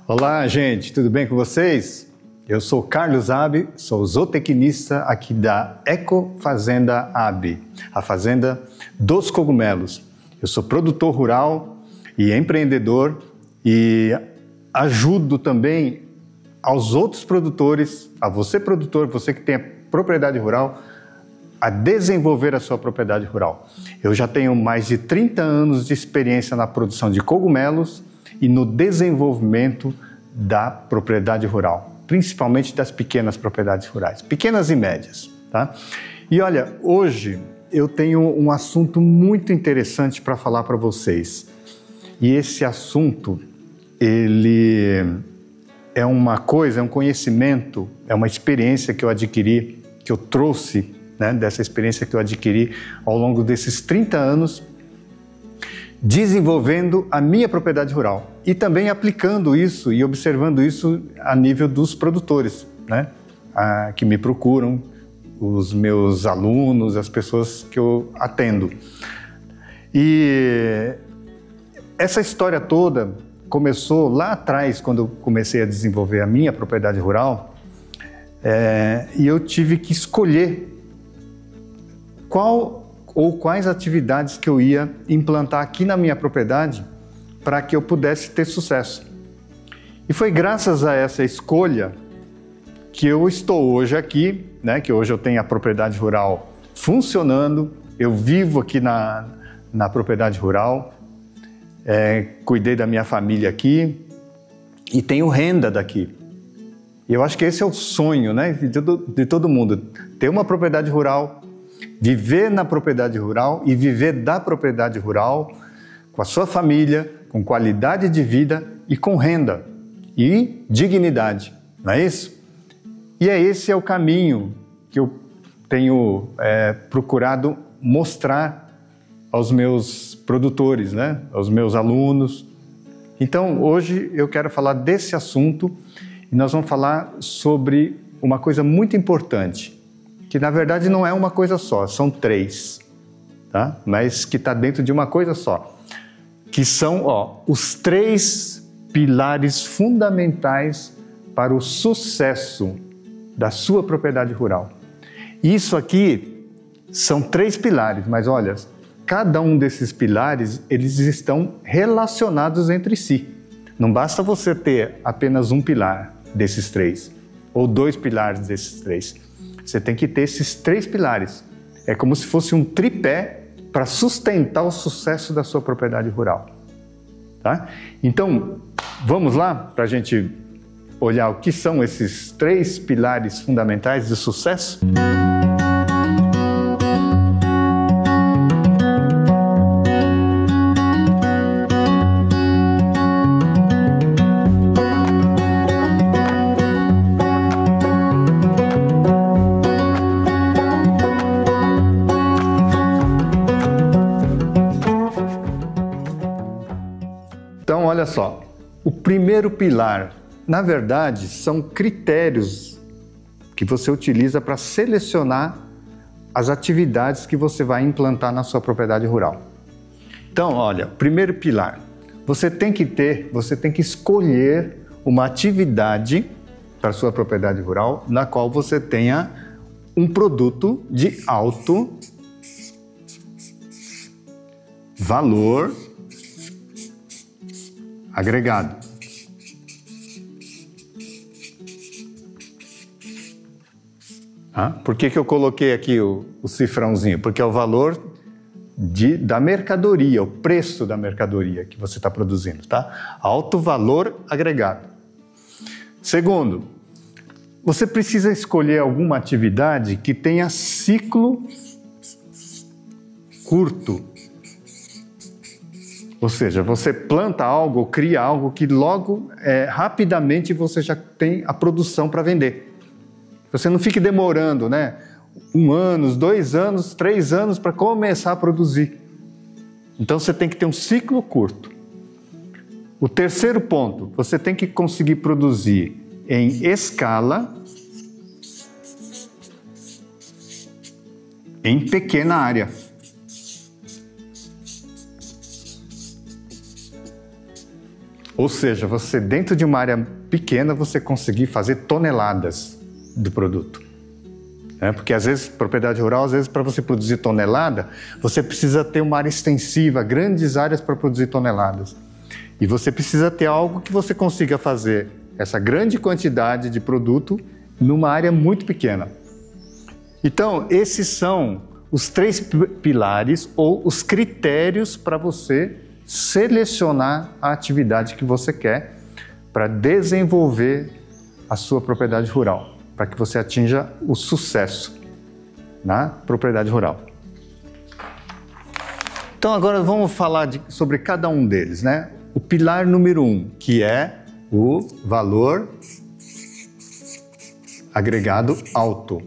Olá, gente, tudo bem com vocês? Eu sou Carlos Abbe, sou zootecnista aqui da Ecofazenda Abbe, a fazenda dos cogumelos. Eu sou produtor rural e empreendedor e ajudo também aos outros produtores, a você produtor, você que tem a propriedade rural, a desenvolver a sua propriedade rural. Eu já tenho mais de 30 anos de experiência na produção de cogumelos e no desenvolvimento da propriedade rural, principalmente das pequenas propriedades rurais, pequenas e médias, tá? E olha, hoje eu tenho um assunto muito interessante para falar para vocês. E esse assunto, ele é uma coisa, é um conhecimento, é uma experiência que eu adquiri, que eu trouxe, né, dessa experiência que eu adquiri ao longo desses 30 anos, desenvolvendo a minha propriedade rural e também aplicando isso e observando isso a nível dos produtores, né, que me procuram, os meus alunos, as pessoas que eu atendo. E essa história toda começou lá atrás, quando eu comecei a desenvolver a minha propriedade rural, e eu tive que escolher qual ou quais atividades que eu ia implantar aqui na minha propriedade para que eu pudesse ter sucesso. E foi graças a essa escolha que eu estou hoje aqui, né, que hoje eu tenho a propriedade rural funcionando, eu vivo aqui na propriedade rural, cuidei da minha família aqui e tenho renda daqui. E eu acho que esse é o sonho, né, de todo mundo, ter uma propriedade rural, viver na propriedade rural e viver da propriedade rural com a sua família, com qualidade de vida e com renda e dignidade, não é isso? E esse é o caminho que eu tenho procurado mostrar aos meus produtores, né? Aos meus alunos. Então, hoje eu quero falar desse assunto e nós vamos falar sobre uma coisa muito importante, que na verdade não é uma coisa só, são três, tá? Mas que está dentro de uma coisa só, que são os três pilares fundamentais para o sucesso da sua propriedade rural. Isso aqui são três pilares, mas olha, cada um desses pilares, eles estão relacionados entre si. Não basta você ter apenas um pilar desses três, ou dois pilares desses três. Você tem que ter esses três pilares. É como se fosse um tripé para sustentar o sucesso da sua propriedade rural. Tá? Então, vamos lá para a gente olhar o que são esses três pilares fundamentais de sucesso? Então, olha só, o primeiro pilar, na verdade, são critérios que você utiliza para selecionar as atividades que você vai implantar na sua propriedade rural. Então, olha, primeiro pilar, você tem que escolher uma atividade para a sua propriedade rural na qual você tenha um produto de alto valor agregado. Por que eu coloquei aqui o cifrãozinho? Porque é o valor da mercadoria, o preço da mercadoria que você está produzindo, tá? Alto valor agregado. Segundo, você precisa escolher alguma atividade que tenha ciclo curto. Ou seja, você planta algo, cria algo que logo, rapidamente você já tem a produção para vender. Você não fique demorando, né? 1 ano, 2 anos, 3 anos para começar a produzir. Então você tem que ter um ciclo curto. O terceiro ponto, você tem que conseguir produzir em escala, em pequena área. Ou seja, você dentro de uma área pequena, você conseguir fazer toneladas do produto. Porque às vezes, propriedade rural, às vezes para você produzir tonelada, você precisa ter uma área extensiva, grandes áreas para produzir toneladas. E você precisa ter algo que você consiga fazer essa grande quantidade de produto numa área muito pequena. Então, esses são os 3 pilares ou os critérios para você selecionar a atividade que você quer para desenvolver a sua propriedade rural, para que você atinja o sucesso na propriedade rural. Então agora vamos falar sobre cada um deles, né? O pilar número 1, que é o valor agregado alto,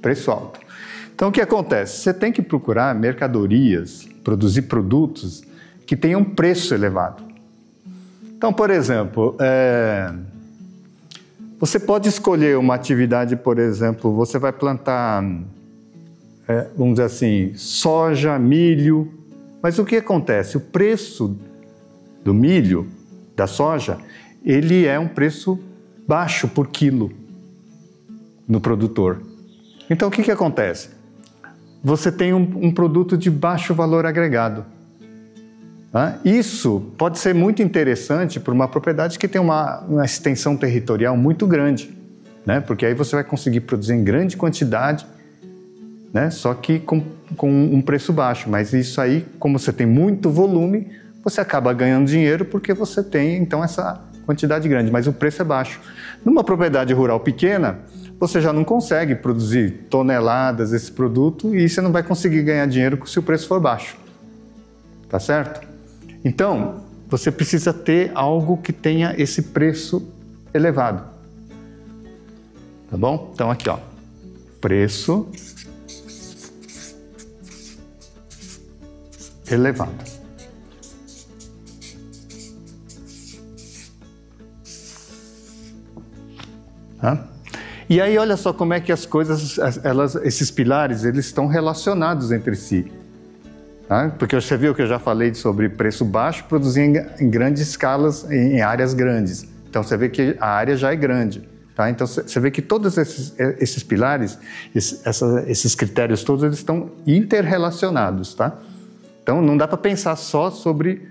preço alto. Então o que acontece? Você tem que procurar mercadorias, produzir produtos que tenham preço elevado. Então, por exemplo, você pode escolher uma atividade, por exemplo, você vai plantar, vamos dizer assim, soja, milho, mas o que acontece? O preço do milho, da soja, ele é um preço baixo por quilo no produtor. Então, o que acontece? Você tem um produto de baixo valor agregado. Isso pode ser muito interessante para uma propriedade que tem uma extensão territorial muito grande, né? Porque aí você vai conseguir produzir em grande quantidade, né? Só que com um preço baixo. Mas isso aí, como você tem muito volume, você acaba ganhando dinheiro porque você tem, então, essa quantidade grande, mas o preço é baixo. Numa propriedade rural pequena, você já não consegue produzir toneladas desse produto e você não vai conseguir ganhar dinheiro se o preço for baixo. Tá certo? Então, você precisa ter algo que tenha esse preço elevado. Tá bom? Então, aqui, ó. Preço elevado. E aí, olha só como é que as coisas, esses pilares, eles estão relacionados entre si. Porque você viu que eu já falei sobre preço baixo, produzir em grandes escalas, em áreas grandes. Então, você vê que a área já é grande. Então, você vê que todos esses pilares, esses critérios todos, eles estão interrelacionados. Então, não dá para pensar só sobre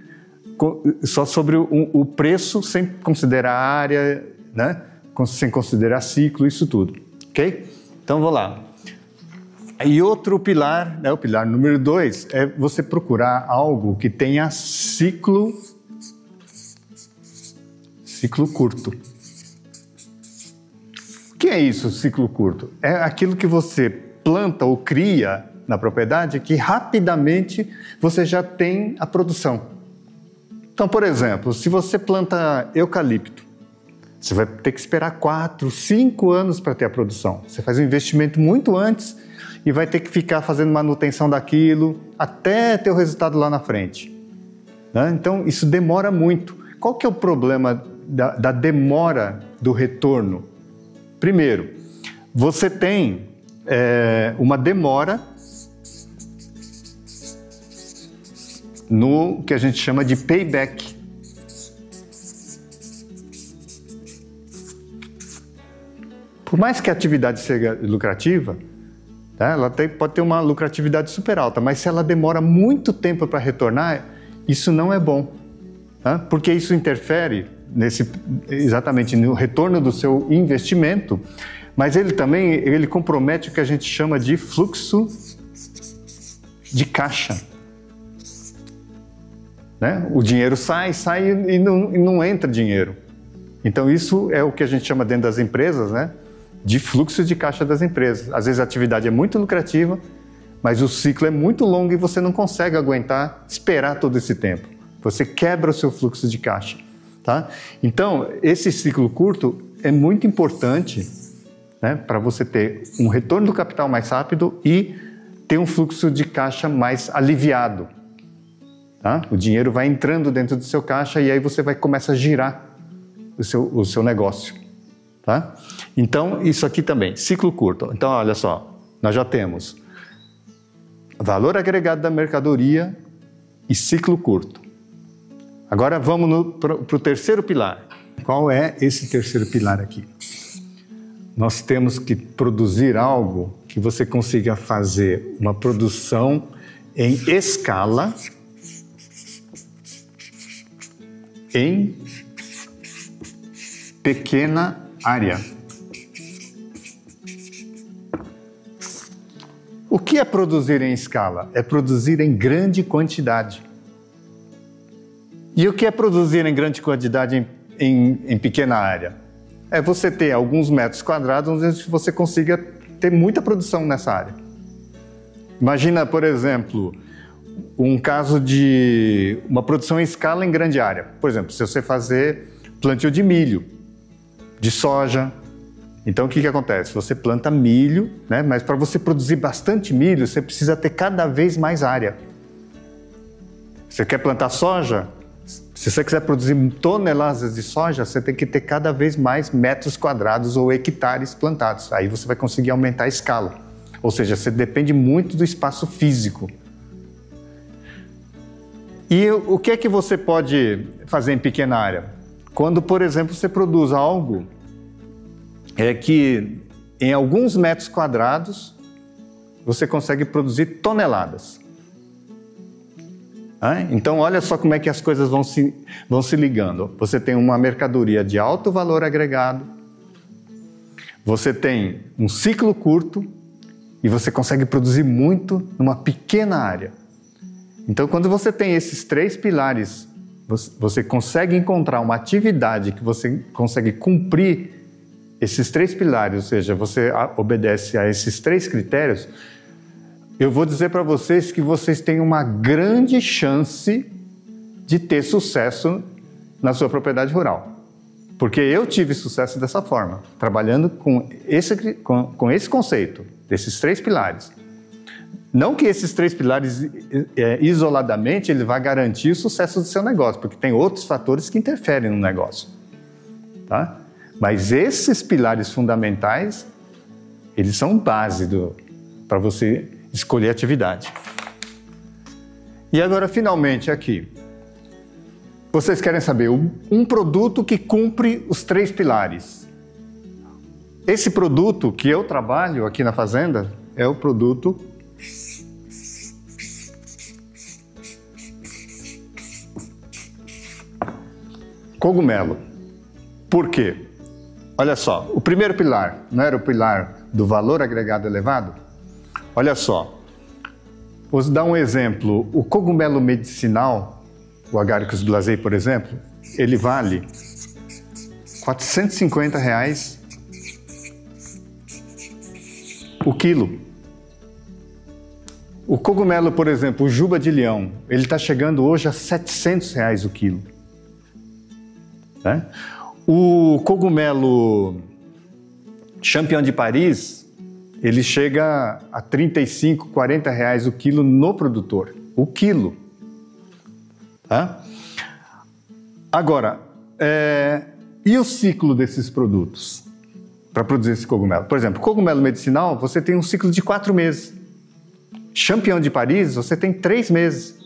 o preço sem considerar a área, né? Sem considerar ciclo, isso tudo. Ok? Então, vou lá. E outro pilar, né, o pilar número 2, é você procurar algo que tenha ciclo curto. O que é isso, ciclo curto? É aquilo que você planta ou cria na propriedade que rapidamente você já tem a produção. Então, por exemplo, se você planta eucalipto, você vai ter que esperar 4, 5 anos para ter a produção. Você faz um investimento muito antes e vai ter que ficar fazendo manutenção daquilo até ter o resultado lá na frente. Então, isso demora muito. Qual que é o problema da demora do retorno? Primeiro, você tem uma demora no que a gente chama de payback. Por mais que a atividade seja lucrativa, ela pode ter uma lucratividade super alta, mas se ela demora muito tempo para retornar, isso não é bom, porque isso interfere exatamente no retorno do seu investimento, mas ele compromete o que a gente chama de fluxo de caixa. O dinheiro sai e não entra dinheiro. Então isso é o que a gente chama dentro das empresas, de fluxo de caixa das empresas. Às vezes a atividade é muito lucrativa, mas o ciclo é muito longo e você não consegue aguentar, esperar todo esse tempo. Você quebra o seu fluxo de caixa. Então, esse ciclo curto é muito importante para você ter um retorno do capital mais rápido e ter um fluxo de caixa mais aliviado. O dinheiro vai entrando dentro do seu caixa e aí você começa a girar o seu negócio. Então, isso aqui também, ciclo curto. Então, olha só, nós já temos valor agregado da mercadoria e ciclo curto. Agora vamos para o terceiro pilar. Qual é esse terceiro pilar aqui? Nós temos que produzir algo que você consiga fazer uma produção em escala, em pequena área. O que é produzir em escala? É produzir em grande quantidade. E o que é produzir em grande quantidade em pequena área? É você ter alguns metros quadrados onde você consiga ter muita produção nessa área. Imagina, por exemplo, um caso de uma produção em escala em grande área. Por exemplo, se você fazer plantio de milho, de soja. Então, o que acontece? Você planta milho, né? Mas para você produzir bastante milho, você precisa ter cada vez mais área. Você quer plantar soja? Se você quiser produzir toneladas de soja, você tem que ter cada vez mais metros quadrados ou hectares plantados. Aí você vai conseguir aumentar a escala. Ou seja, você depende muito do espaço físico. E o que é que você pode fazer em pequena área? Quando, por exemplo, você produz algo que em alguns metros quadrados você consegue produzir toneladas. Então, olha só como é que as coisas vão se ligando. Você tem uma mercadoria de alto valor agregado, você tem um ciclo curto e você consegue produzir muito numa pequena área. Então, quando você tem esses três pilares, você consegue encontrar uma atividade que você consegue cumprir esses três pilares, ou seja, você obedece a esses três critérios. Eu vou dizer para vocês que vocês têm uma grande chance de ter sucesso na sua propriedade rural. Porque eu tive sucesso dessa forma, trabalhando com esse conceito, desses três pilares. Não que esses três pilares, isoladamente, ele vai garantir o sucesso do seu negócio, porque tem outros fatores que interferem no negócio. Tá? Mas esses pilares fundamentais, eles são base para você escolher a atividade. E agora, finalmente, aqui. Vocês querem saber um produto que cumpre os três pilares. Esse produto que eu trabalho aqui na fazenda é o produto cogumelo. Por quê? Olha só, o primeiro pilar, não era o pilar do valor agregado elevado? Olha só, vou dar um exemplo. O cogumelo medicinal, o Agaricus blazei, por exemplo, ele vale R$ 450 o quilo. O cogumelo, por exemplo, o juba de leão, ele está chegando hoje a R$ 700 o quilo. Né? O cogumelo Champignon de Paris, ele chega a 35, 40 reais o quilo no produtor. O quilo. Tá? Agora, e o ciclo desses produtos para produzir esse cogumelo? Por exemplo, cogumelo medicinal, você tem um ciclo de 4 meses. Champignon de Paris, você tem 3 meses.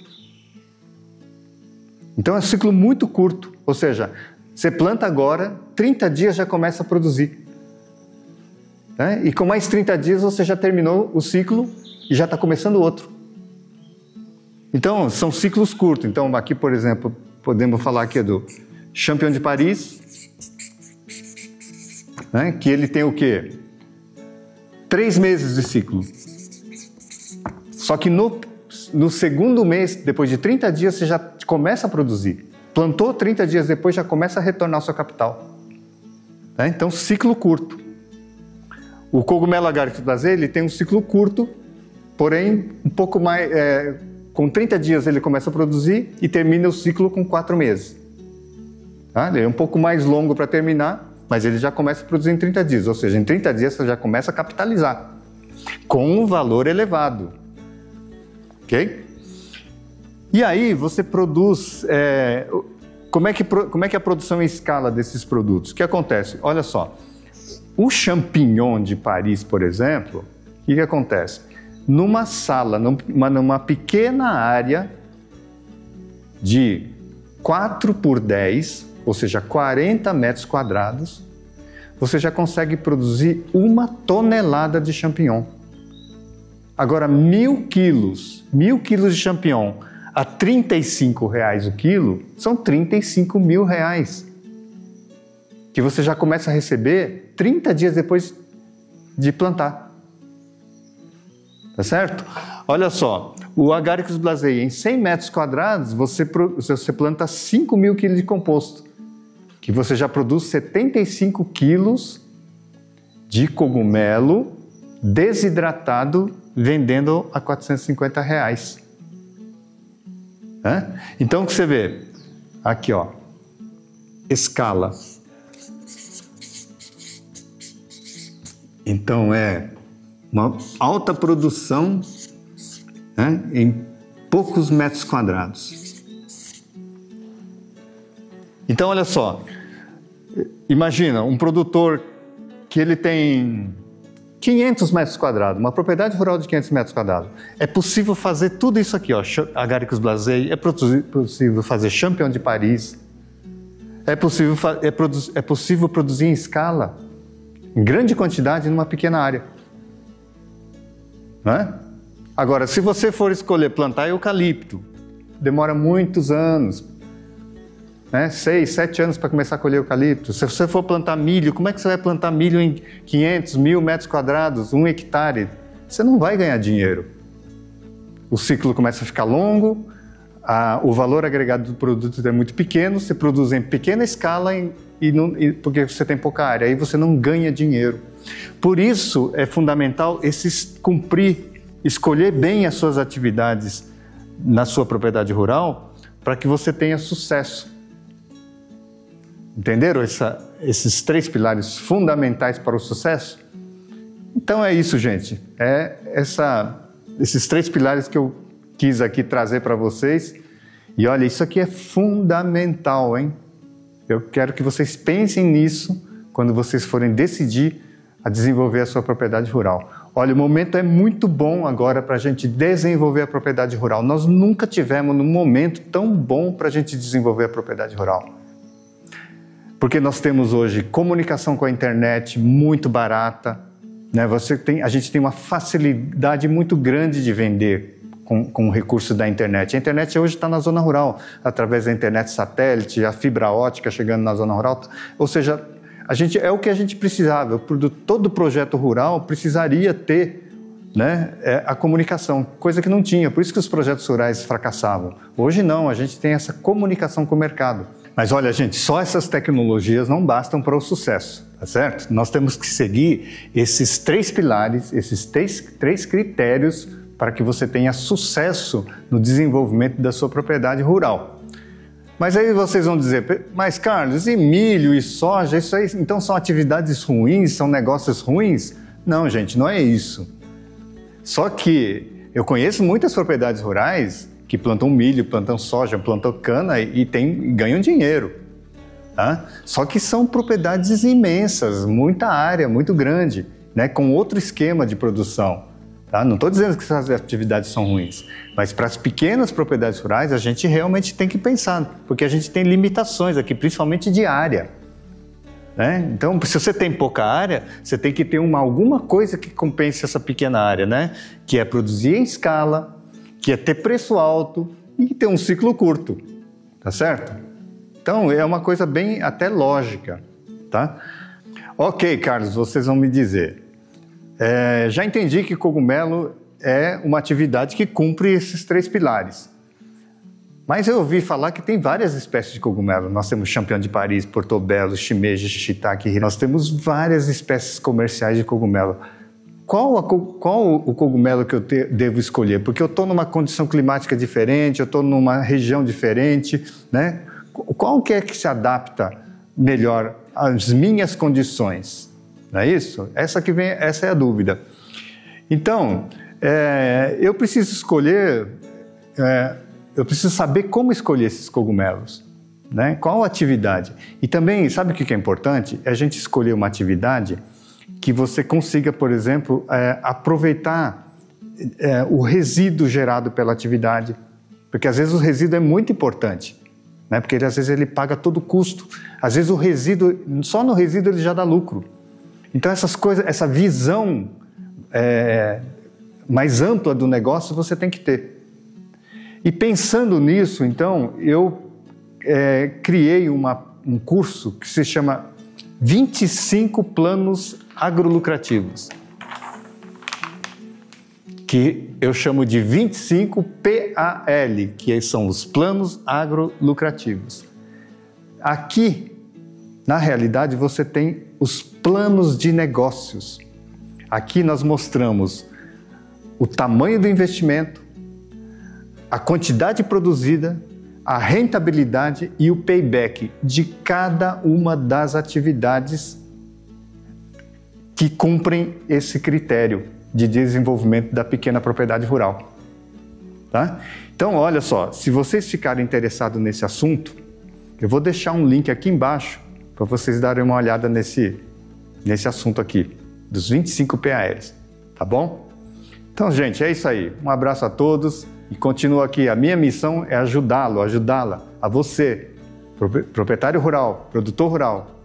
Então é um ciclo muito curto. Ou seja, você planta agora, 30 dias já começa a produzir. E com mais 30 dias você já terminou o ciclo e já está começando outro. Então, são ciclos curtos. Então, aqui, por exemplo, podemos falar aqui do Champignon de Paris, né, que ele tem o quê? 3 meses de ciclo. Só que no segundo mês, depois de 30 dias, você já começa a produzir. Plantou, 30 dias depois já começa a retornar ao seu capital. Então, ciclo curto. O cogumelo Agaricus blazei, ele tem um ciclo curto, porém, um pouco mais... com 30 dias ele começa a produzir e termina o ciclo com 4 meses. Tá? Ele é um pouco mais longo para terminar, mas ele já começa a produzir em 30 dias. Ou seja, em 30 dias você já começa a capitalizar, com um valor elevado. Ok? E aí você produz... como é que é a produção em escala desses produtos? O que acontece? Olha só. O champignon de Paris, por exemplo, o que acontece? Numa sala, numa pequena área de 4 por 10, ou seja, 40 metros quadrados, você já consegue produzir 1 tonelada de champignon. Agora, 1.000 quilos de champignon a R$ 35,00 o quilo, são R$ 35.000, que você já começa a receber 30 dias depois de plantar. Tá certo? Olha só, o Agaricus blazei, em 100 metros quadrados, você planta 5.000 quilos de composto, que você já produz 75 quilos de cogumelo desidratado, vendendo a R$ 450,00. Então, o que você vê? Aqui, ó, escala. Então, é uma alta produção, né, em poucos metros quadrados. Então, olha só, imagina um produtor que ele tem 500 metros quadrados, uma propriedade rural de 500 metros quadrados. É possível fazer tudo isso aqui, ó, Agaricus blazei, é possível fazer Champignon de Paris, é possível produzir em escala, em grande quantidade, numa pequena área. Não é? Agora, se você for escolher plantar eucalipto, demora muitos anos, né? 6, 7 anos para começar a colher eucalipto. Se você for plantar milho, como é que você vai plantar milho em 500, 1.000 metros quadrados, 1 hectare? Você não vai ganhar dinheiro. O ciclo começa a ficar longo, o valor agregado do produto é muito pequeno, você produz em pequena escala porque você tem pouca área, aí você não ganha dinheiro. Por isso é fundamental escolher bem as suas atividades na sua propriedade rural para que você tenha sucesso. Entenderam esses 3 pilares fundamentais para o sucesso? Então é isso, gente. Esses 3 pilares que eu quis aqui trazer para vocês. E olha, isso aqui é fundamental, hein? Eu quero que vocês pensem nisso quando vocês forem decidir a desenvolver a sua propriedade rural. Olha, o momento é muito bom agora para a gente desenvolver a propriedade rural. Nós nunca tivemos um momento tão bom para a gente desenvolver a propriedade rural. Porque nós temos hoje comunicação com a internet muito barata, né? A gente tem uma facilidade muito grande de vender com o recurso da internet. A internet hoje está na zona rural, através da internet satélite, a fibra ótica chegando na zona rural. Ou seja, é o que a gente precisava. Todo projeto rural precisaria ter, né, a comunicação, coisa que não tinha. Por isso que os projetos rurais fracassavam. Hoje não, a gente tem essa comunicação com o mercado. Mas olha, gente, só essas tecnologias não bastam para o sucesso, tá certo? Nós temos que seguir esses 3 pilares, esses 3 critérios para que você tenha sucesso no desenvolvimento da sua propriedade rural. Mas aí vocês vão dizer, mas Carlos, e milho e soja, isso aí, então são atividades ruins, são negócios ruins? Não, gente, não é isso. Só que eu conheço muitas propriedades rurais que plantam milho, plantam soja, plantam cana e ganham dinheiro. Tá? Só que são propriedades imensas, muita área, muito grande, né, com outro esquema de produção. Tá? Não estou dizendo que essas atividades são ruins, mas para as pequenas propriedades rurais a gente realmente tem que pensar, porque a gente tem limitações aqui, principalmente de área. Né? Então, se você tem pouca área, você tem que ter alguma coisa que compense essa pequena área, né? Que é produzir em escala, que é ter preço alto e ter um ciclo curto, tá certo? Então, é uma coisa bem até lógica, tá? Ok, Carlos, vocês vão me dizer. Já entendi que cogumelo é uma atividade que cumpre esses 3 pilares. Mas eu ouvi falar que tem várias espécies de cogumelo. Nós temos Champignon de Paris, portobello, shimeji, shiitake. Nós temos várias espécies comerciais de cogumelo. Qual o cogumelo que eu devo escolher? Porque eu estou numa condição climática diferente, eu estou numa região diferente, né? Qual que é que se adapta melhor às minhas condições? Não é isso? Essa é a dúvida. Então, eu preciso escolher, eu preciso saber como escolher esses cogumelos, né? Qual atividade? E também, sabe o que é importante? É a gente escolher uma atividade que você consiga, por exemplo, aproveitar o resíduo gerado pela atividade, porque às vezes o resíduo é muito importante, né? Porque às vezes ele paga todo o custo. Às vezes o resíduo, só no resíduo ele já dá lucro. Então essas coisas, essa visão mais ampla do negócio você tem que ter. E pensando nisso, então, eu criei um curso que se chama 25 Planos Agrolucrativos, que eu chamo de 25 PAL, que são os Planos Agrolucrativos. Aqui, na realidade, você tem os planos de negócios. Aqui nós mostramos o tamanho do investimento, a quantidade produzida, a rentabilidade e o payback de cada uma das atividades que cumprem esse critério de desenvolvimento da pequena propriedade rural. Tá? Então, olha só, se vocês ficarem interessados nesse assunto, eu vou deixar um link aqui embaixo para vocês darem uma olhada nesse assunto aqui, dos 25 PALs, tá bom? Então, gente, é isso aí. Um abraço a todos e continua aqui. A minha missão é ajudá-la, a você, proprietário rural, produtor rural,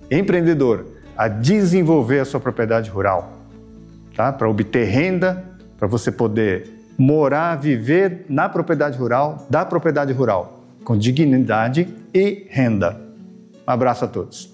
empreendedor, a desenvolver a sua propriedade rural, tá? Para obter renda, para você poder morar, viver na propriedade rural, da propriedade rural, com dignidade e renda. Um abraço a todos.